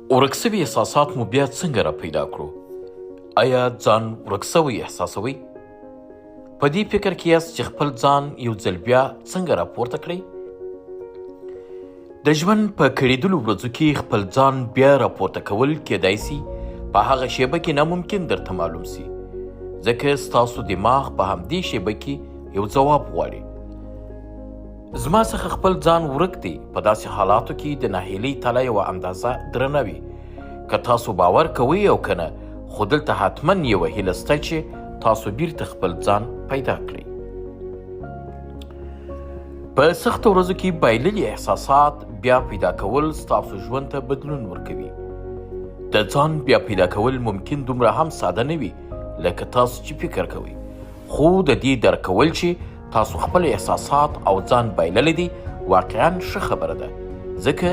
ورک سوي احساسات مو بیا څنګه را پیدا کړو؟ آیا ځان ورک سوی احساسوي؟ په دې فکر کې یاست چې خپل ځان یو ځل بیا څنګه راپورته کړئ؟ د ژوند په کړېدلو ورځو کې خپل ځان بیا راپورته کول کیدای سي په هغه شیبه کې ناممکن درته معلوم سي، ځکه ستاسو دماغ په همدې شیبه کې یو ځواب غواړي. زما څخه خپل ځان ورک دی په داسې حالاتو کې د ناهیلۍ تله یوه اندازه درنه وي. که تاسو باور کوئ او که نه، خو دلته حتما یوه هیله شته چې تاسو بیرته خپل ځان پیدا کړئ. په سختو ورځو کې بایللي احساسات بیا پیدا کول ستاسو ژوند ته بدلون ورکوي. د ځان بیا پیدا کول ممکن دومره هم ساده نه وي لکه تاسو چې فکر کوئ، خو د دې درک کول چې تاسو خپل احساسات او ځان بایللی دی واقعا ښه خبره ده، ځکه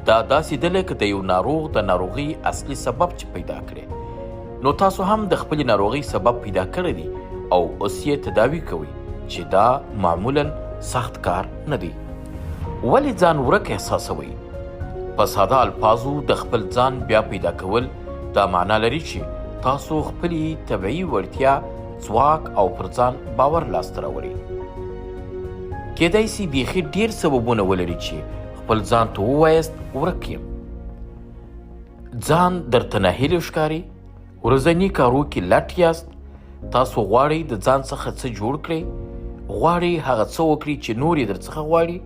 دا داسې ده لکه د یو ناروغ د ناروغۍ اصلي سبب چې پیدا کړي، نو تاسو هم د خپلې ناروغۍ سبب پیدا کړی دی او اوس یې تداوي کوئ، چې دا معمولا سخت کار نه دی. ولې ځان ورک احساسوئ؟ په ساده الفاظو د خپل ځان بیا پیدا کول دا معنا لري چې تاسو خپلې طبیعي وړتیا، ځواک او پر ځان باور لاسته راوړئ. کیدای سي بیخي ډیر سببونه ولري چې خپل ځان ته ووایاست ورک یم. ځان درته ناهیلی ښکاري، ورځني کارو کې لټ یاست، تاسو غواړئ د ځان څخه څه جوړ کړئ، غواړئ هغه څه وکړئ چې نور یې درڅخه غواړي،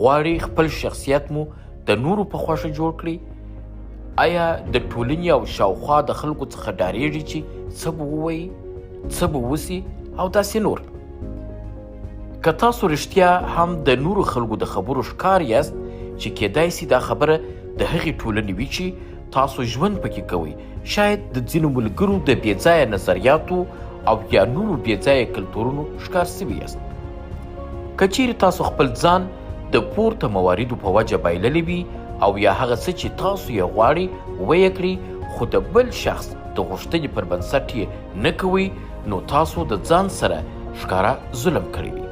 غواړئ خپل شخصیت مو د نورو په خوښه جوړ کړئ. آیا د ټولنې او شاوخوا د خلکو څخه ډاریږئ چې څه به ووایي، څه به وسي او داسې نور؟ که تاسو رښتیا هم د نورو خلکو د خبرو ښکار یاست، چې کیدای سي دا خبره د هغې ټولنې وي چې تاسو ژوند پکې کوئ، شاید د ځینو ملګرو د بېځایه نظریاتو او یا نورو بېځایه کلتورونو ښکار سوي یاست. که چیرې تاسو خپل ځان د پورته مواردو په وجه بایللی وي او یا هغه څه چې تاسو یې غواړئ ویې کړئ، خو د بل شخص د غوښتنې پر بنسټ یې نه کوئ، نو تاسو د ځان سره ښکاره ظلم کړی وي.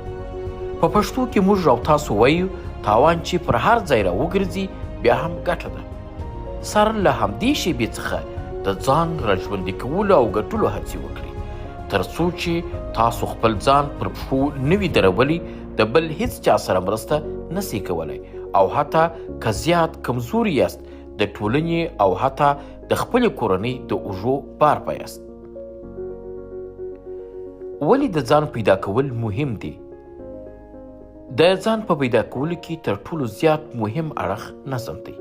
په پښتو کې موږ او تاسو وایو تاوان چې پر هر ځای را وګرځي بیا هم ګټه ده. سر له همدې شیبې څخه د ځان راژوندي کولو او ګټلو هڅې وکړئ، تر څو چې تاسو خپل ځان پر پښو نه وي درولی، د بل هیڅ چا سره مرسته نسئ کولی، او حتی که زیات کمزوري یاست د ټولنې او حتی د خپلې کورنۍ د اوږو بار به یاست. ولې د ځان پیدا کول مهم دی؟ د ځان په پیدا کولو کې تر ټولو زیات مهم اړخ نظم دی.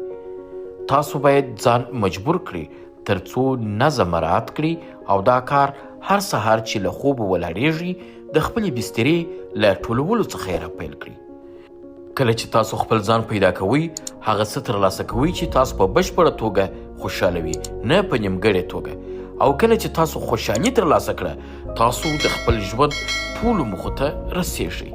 تاسو باید ځان مجبور کړئ تر څو نظم مراعات کړئ او دا کار هر سهار چې له خوبه ولاړیږئ د خپلې بسترې له ټولولو څخه یې راپیل کړئ. کله چې تاسو خپل ځان پیدا کوئ، هغه څه ترلاسه کوئ چې تاسو په بشپړه توګه خوشحالوي، نه په نیمګړې توګه. او کله چې تاسو خوشحالي ترلاسه کړه، تاسو د خپل ژوند ټولو موخو ته رسیږئ.